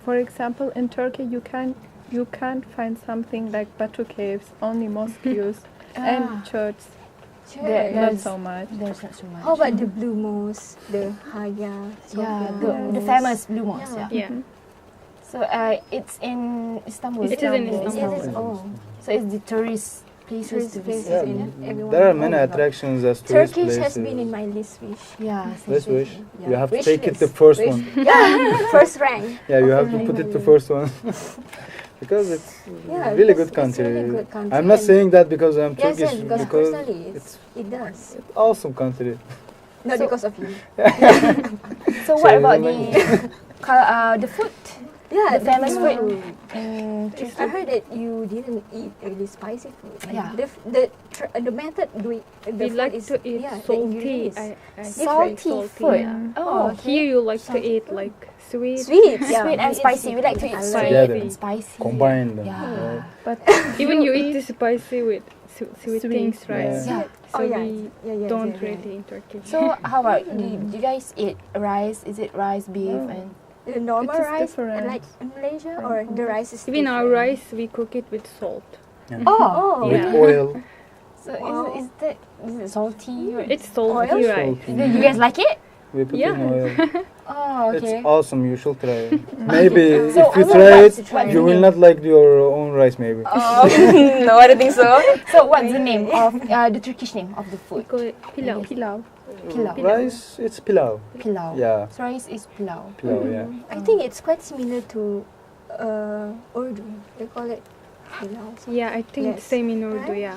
For example, in Turkey, you can't find something like Batu caves, only mosques and churches. Not so much. There's not so much. How about the Blue Mosque, the Hagia? The famous Blue Mosque. Yeah. So it's in Istanbul. It is in Istanbul. So it's the tourist places to visit. There are many attractions as tourist Turkey places. has been in my list wish. Yeah. List wish. Yeah. You have to Wish take it list. the first one. Yeah, first rank. Yeah, you have to put it the first one. Because it's really good country. It's really good country. I'm not saying that because I'm Yes, Turkish. because personally it does. It's awesome country. Not because of you. So what about the food? Yeah, the famous food. I heard that you didn't eat really spicy food. Yeah. The method we like to eat salty. Salty food. Yeah. Oh, here you like to eat like sweet. Sweet and spicy. We like to eat sweet and spicy. Combine them. Yeah. But even you eat the spicy with sweet things, right? Yeah. So we don't really in Turkey. So how about do you guys eat rice? Is it rice, beef, and The normal It is rice, different like in Malaysia, or the rice is Even our different? rice, we cook it with salt. Oh, With oil. So is it salty? Or It's salty oil? rice. Salty. You guys like it? We put Yeah. in oil. Oh, okay. It's awesome. You should try it. Maybe So if you I would try like it, to try you it. will not like your own rice. Maybe. Oh, no, I don't think so. So what's the name of the Turkish name of the food? We call it pilau. Pilau. Pilau. Rice, it's pilau. Pilau. Yeah. So rice is pilau. Pilau, yeah. I think it's quite similar to Urdu. They call it pilau. Yeah, I think Yes. same in Urdu. Yeah.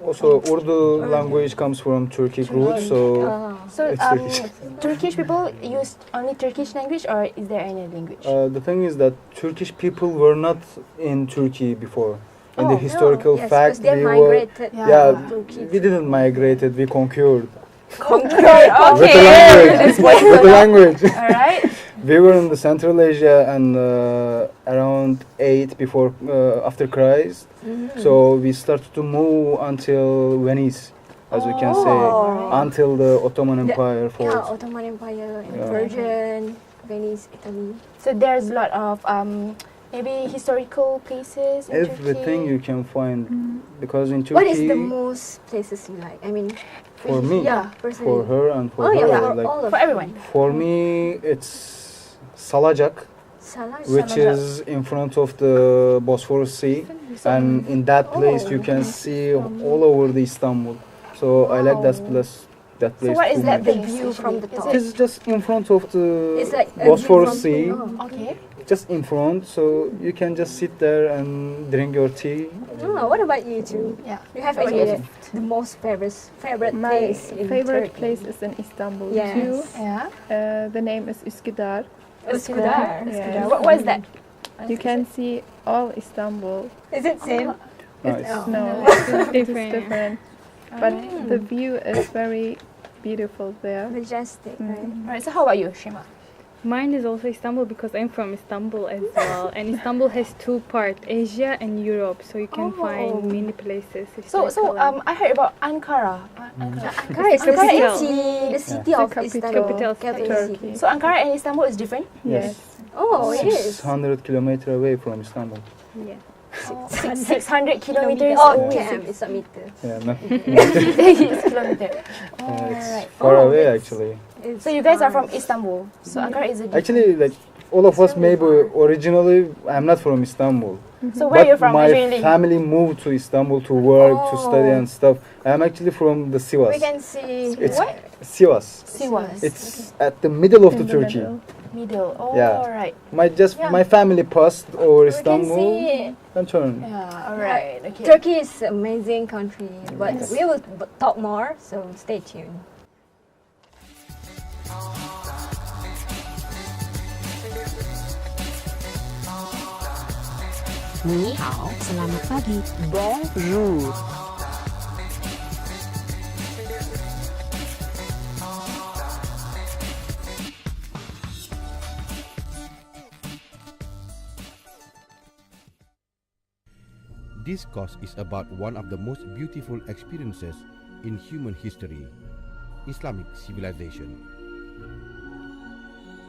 Also, Urdu language comes from Turkic roots, so So it's Turkish. Turkish people use only Turkish language, or is there any language? The thing is that Turkish people were not in Turkey before. In Oh, the no. historical Yes, fact, 'cause they we were migrated, yeah, to Turkey. we didn't migrate it, we conquered. Conquered, With the okay. language. With the language. All right. We were in the Central Asia and around 8 before after Christ. So we started to move until Venice, as we can say, until the Ottoman Empire falls. Yeah, Ottoman Empire, and Yeah. Persian, Venice, Italy. So there's a lot of maybe historical places in Everything Turkey. you can find, because in Turkey, What is the most places you like? I mean, for me, yeah, personally. for her and for Oh her, yeah, for like, all of for everyone. for me, it's Salajak, which is in front of the Bosphorus Sea, and in that place you can see all over the Istanbul. So I like that place. That So place what is too that much. the view from the top? It is just in front of the It's like a view Bosphorus from- Sea. Oh, okay. Just in front, so you can just sit there and drink your tea. Oh, what about you two? Yeah. You have What any about the most favorite My place in favorite Turkey? place is in Istanbul Yes. too. Yeah. The name is Üsküdar. Üsküdar. Yes. What is that? You can see all Istanbul. Is it same? Nice. No, it is different. But the view is very beautiful there. Majestic, right? Right. So how about you, Shima? Mine is also Istanbul because I'm from Istanbul as well. And Istanbul has two parts, Asia and Europe. So you can find many places. So historical. I heard about Ankara. Ankara is Ankara the is city, the city Yeah. of The Istanbul. capital of Turkey. So Ankara and Istanbul is different? Yes. Oh, it is. 600 kilometers away from Istanbul. Yeah. 600 kilometers Oh, away. km is a meter. Yeah, no. It's kilometer. It's Alright. far Oh, away it's- actually. So you guys are from Istanbul. So Ankara is a different. Actually, like all of us, maybe originally, I'm not from Istanbul. So where but you from my originally? family moved to Istanbul to work, to study and stuff. I'm actually from the Sivas. We can see It's what? Sivas. Sivas. It's at the middle of the Turkey. Middle. Oh, Yeah. alright. My family passed over We can Istanbul see. and turned. Yeah, alright. Okay. Turkey is an amazing country, but Yes. we will talk more, so stay tuned. Ni hao, selamat pagi. Bonjour. This course is about one of the most beautiful experiences in human history, Islamic civilization.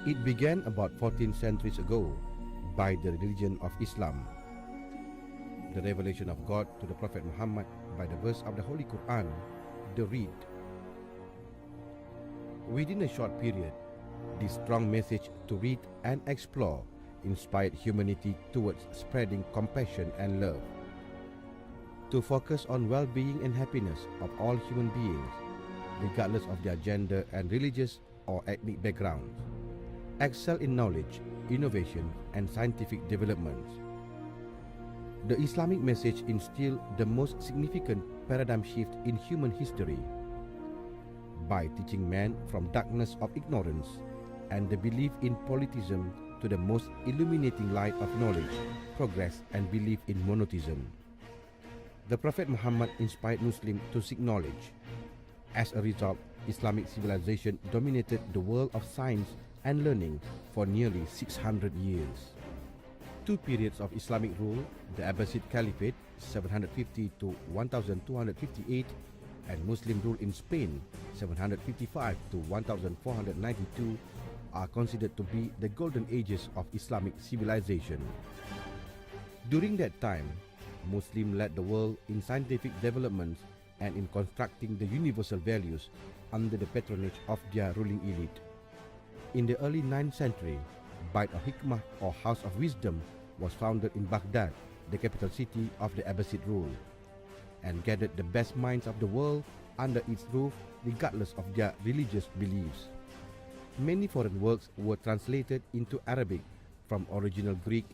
It began about 14 centuries ago by the religion of Islam. The revelation of God to the Prophet Muhammad by the verse of the Holy Quran, the reed. Within a short period, this strong message to read and explore inspired humanity towards spreading compassion and love. To focus on well-being and happiness of all human beings, regardless of their gender and religious or ethnic backgrounds. Excel in knowledge, innovation, and scientific developments. The Islamic message instilled the most significant paradigm shift in human history by teaching man from darkness of ignorance and the belief in polytheism to the most illuminating light of knowledge, progress, and belief in monotheism. The Prophet Muhammad inspired Muslims to seek knowledge. As a result, Islamic civilization dominated the world of science and learning for nearly 600 years. Two periods of Islamic rule, the Abbasid Caliphate 750 to 1258 and Muslim rule in Spain 755 to 1492, are considered to be the golden ages of Islamic civilization. During that time, Muslims led the world in scientific developments and in constructing the universal values under the patronage of their ruling elite. In the early 9th century, Bait al-Hikmah or House of Wisdom was founded in Baghdad, the capital city of the Abbasid rule, and gathered the best minds of the world under its roof regardless of their religious beliefs. Many foreign works were translated into Arabic from original Greek,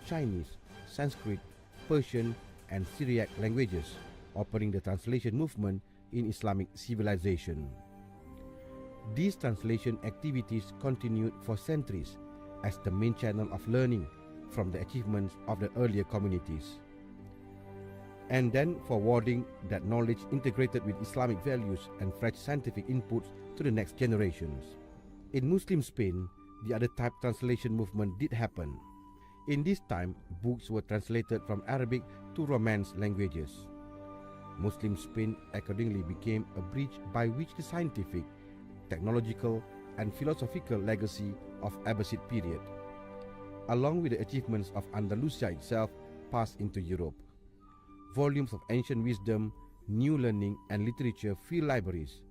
Chinese, Sanskrit, Persian, and Syriac languages, opening the translation movement in Islamic civilization. These translation activities continued for centuries as the main channel of learning from the achievements of the earlier communities, and then forwarding that knowledge integrated with Islamic values and fresh scientific inputs to the next generations. In Muslim Spain, the other type translation movement did happen. In this time, books were translated from Arabic to Romance languages. Muslim Spain accordingly became a bridge by which the scientific, technological, and philosophical legacy of Abbasid period, along with the achievements of Andalusia itself, passed into Europe. Volumes of ancient wisdom, new learning, and literature fill libraries.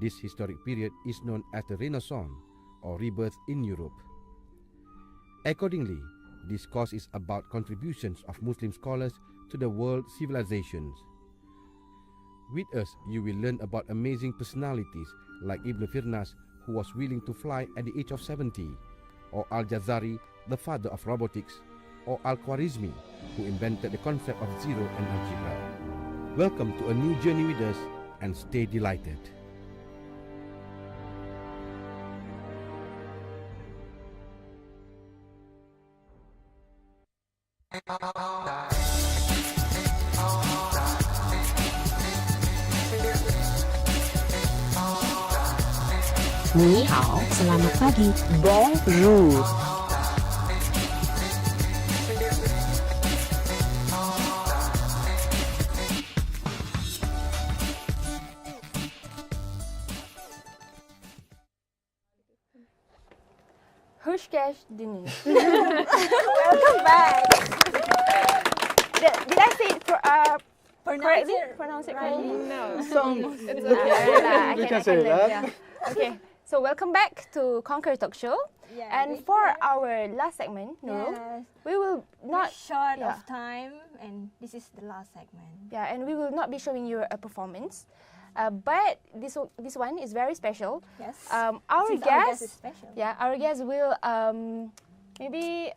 This historic period is known as the Renaissance, or rebirth in Europe. Accordingly, this course is about contributions of Muslim scholars to the world civilizations. With us, you will learn about amazing personalities like Ibn Firnas, who was willing to fly at the age of 70, or Al-Jazari, the father of robotics, or Al-Khwarizmi, who invented the concept of zero and algebra. Welcome to a new journey with us, and stay delighted. Ni hao, selamat pagi. Bonjour. Hushkesh Dini. Welcome back. Did I say it correctly? Pronounce it correctly? No. It's okay. You can say that. Yeah. Okay. So welcome back to Conquer Talk Show. Yeah, and for our last segment, Nurul, we will not short of time, and this is the last segment. Yeah, and we will not be showing you a performance, but this one is very special. Yes. Our guest is special. Yeah, our guest will maybe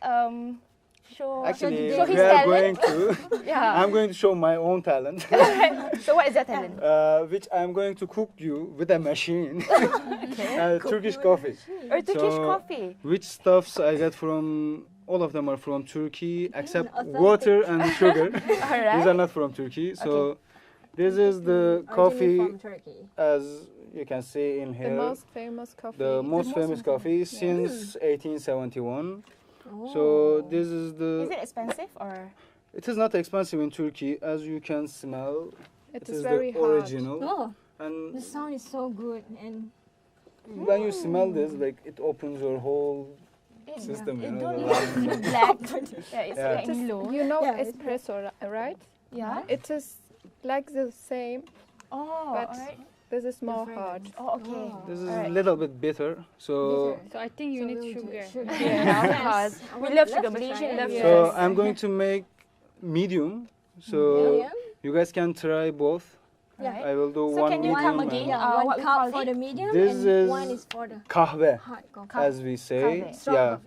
show Actually, show his we are talent. going to. Yeah. I'm going to show my own talent. So what is that talent? Which I'm going to cook you with a machine. Okay. Turkish coffee. Or Turkish coffee. Which stuffs I get from? All of them are from Turkey, except water and sugar. Alright. These are not from Turkey. So this is the coffee, from Turkey. as you can see in here. The most famous coffee. The most famous coffee since 1871. So this is the. Is it expensive or? It is not expensive in Turkey, as you can smell. It is is very the hard. original. Oh, and the sound is so good, and when you smell this, like it opens your whole system. It you don't know, even black. Yeah, it's Yeah. like low. You know Yeah, espresso, right? Yeah. It is like the same, Oh, but alright. this is more hard. Oh, okay. This is a little bit bitter. So So I think you need sugar. Yeah, of course. We love sugar. Malaysian love sugar. so I'm going to make medium. So Medium? you guys can try both. Right. I will do So one can you medium. come again? and What one we cup call for it? the medium, This and is one is for the kahve, hot coffee. as we say. Kahve. Strong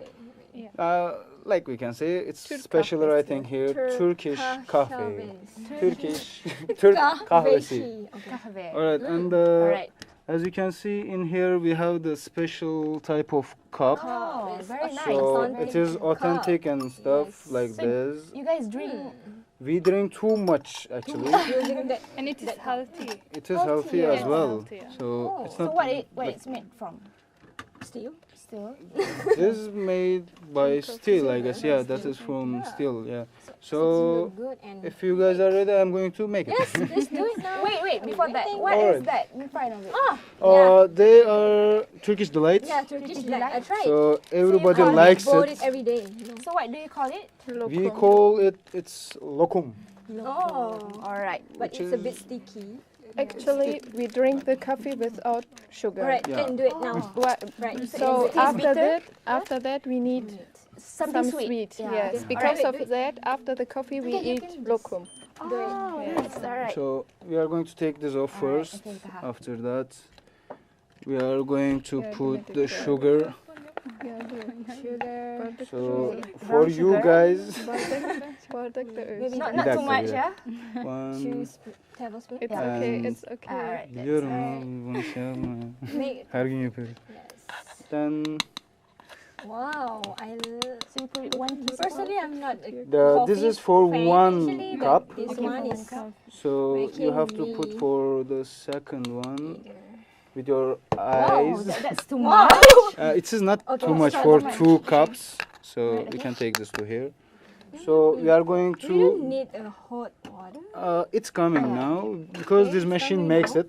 Yeah. coffee. Like we can say, it's Türk special kahvesi. writing here. Turkish coffee. Kahvesi. Turkish Turk kahvesi. Okay. Kahve. Alright, and Alright. as you can see in here, we have the special type of cup. Oh, very nice. So it is cup. authentic and stuff like So this. you guys drink. We drink too much actually. Using the And it is healthy. It is healthy as Yes. well. Healthy, yeah. So it's So not what like it's made from? steel. steel. This is made by steel, I guess. Yeah, that is from steel. Yeah. So if you guys are ready, I'm going to make it. Yes, let's do it now. Wait, before that, what Alright. is that in front of it? They are Turkish delights. Yeah, Turkish delight. I tried. So everybody likes bought it. it every day. So what do you call it? We call it's lokum. Oh, alright. But Which it's a is- bit sticky. Actually, we drink the coffee without sugar. Right, Yeah. can do it now. Right. So Is it bitter? after that, we need Something some sweet. sweet. Yeah. Yes, Okay. because Alright. of that, after the coffee, we Okay, you eat can just- lokum. Oh, yes. Alright. So we are going to take this off Alright, first. okay, tahap. After that, we are going to Yeah, put give it the a try. sugar. Sugar. So Brown for you sugar. guys, Maybe not Bir too dakika, much, bir yeah? dakika. One. Tablespoon. It's Yeah. okay, And- it's okay. Alright. Biliyorum ama bunu şey yapma. Make- Her gün yapıyoruz. Then Wow, I So you put it 1 teaspoon. personally I'm not a this coffee is for fan one actually, but cup. This Okay, one for is 1 cup. So you making have to put me- for the second one with your Wow, eyes. that's too Wow. much. It is not Okay, too much so for too much. 2 cups. So Right, we okay. can take this to here. So we are going We don't to. need a hot water. It's coming now because this machine coming makes now. it.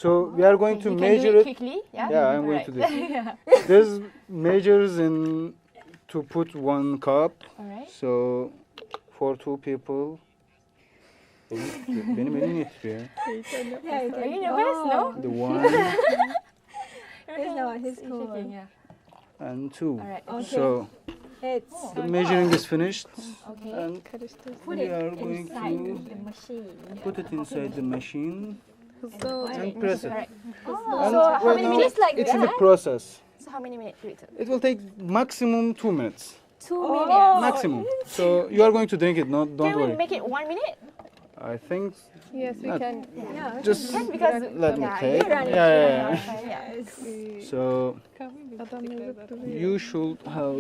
So we are going to You can measure do it. quickly, yeah? Yeah, I'm going to do it. Yeah. This measures in to put 1 cup. Alright. So for 2 people. Benim elim yetmiyor. Yeah, you Are can. you nervous? No? The 1 He's not. He's Shaking, cool. yeah. and 2. Alright. Okay. So It's the measuring is finished. Okay. And put we it are going inside to the machine. put it inside the machine So and press it. Alright. And So how right many now minutes like it's in the that? process. So how many minutes do it take? It will take maximum 2 minutes. 2 minutes. Maximum. So you are going to drink it, don't Can we worry. make it 1 minute? I think yes, we Not- can. Yeah. just Can because let me yeah, take. you run it. Yeah. Yes. So Adam yazıp duruyor. you should have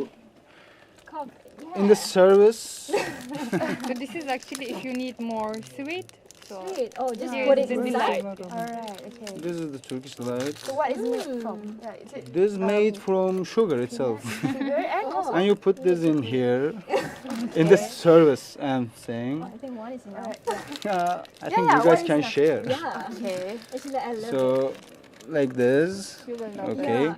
Coffee. in the service. So this is actually if you need more sweet. So Sweet. Oh, just Here put is it the inside. delight. Alright, okay. This is the Turkish delight. So what is it made from? Yeah, is it This is made from sugar itself. sugar and also And you put this in here in the service. I'm saying. I think one is enough. I think yeah, you guys one can is share. Yeah. okay. Actually, I love it. So like this. You will love Okay. Yeah,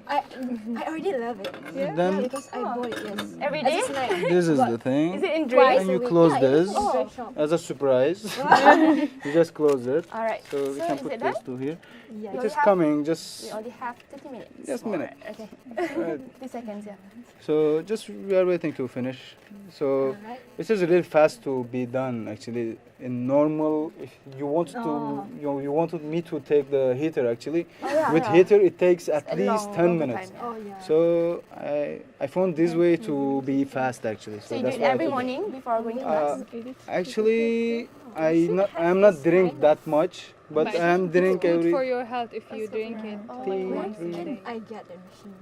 I already love it. Yeah, Then because I bought it. Yes. Every As day? a snack. this is the Is thing. it in Twice drinks? And a you week. close Yeah, it's this in the bread shop. as a surprise. You just close it. Alright. So we So can is put it this done? to here. Yeah. It We is have- coming. We Just only have 30 minutes. Just a minute. Okay. Right. 30 seconds, yeah. So just we are waiting to finish. So Alright. it is really fast to be done. Actually, in normal, if you wanted to, you wanted me to take the heater. Actually, yeah, with yeah. heater it takes at A least long, 10 long minutes. time, Oh yeah. So I found this way to be fast actually. So you do that's it why I every took it. morning before going to class? Actually, I'm not drink that much, but I am drink good every for your health if you drink it. When can I get the machine?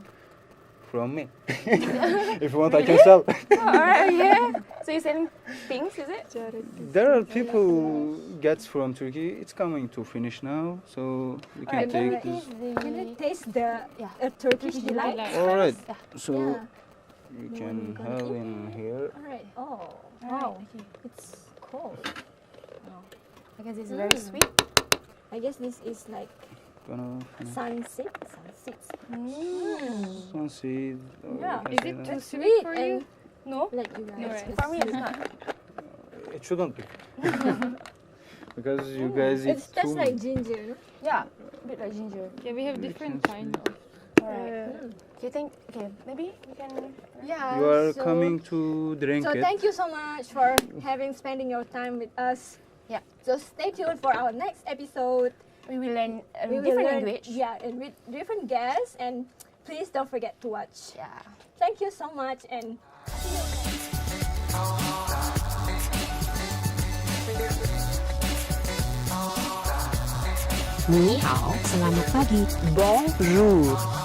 from me. If you want, I can sell. Alright, yeah. So you're selling things, is it? There are people gets from Turkey. It's coming to finish now, so we can Alright, take this. Can I taste the Yeah. Turkish delight? All right. Yeah. So Yeah. you can have in here. Alright. Oh. Wow. Wow. It's cold. I guess it's very sweet. I guess this is like Gonna sunset. sunseed. Yeah. Is it too sweet for you? No? Like you guys. No, right. For me, it's not. It shouldn't be. Because you guys eat It's just too like much. ginger. No? Yeah, a bit like ginger. Yeah, we have different kind of. Alright. Do you think, okay, maybe we can... Yeah. You are so- coming to drink So it. thank you so much for spending your time with us. Yeah. So stay tuned for our next episode. We will learn a We will different learn- language. Yeah, and with different guests. And please don't forget to watch. Yeah. Thank you so much and. 你好, selamat pagi. Bonjour.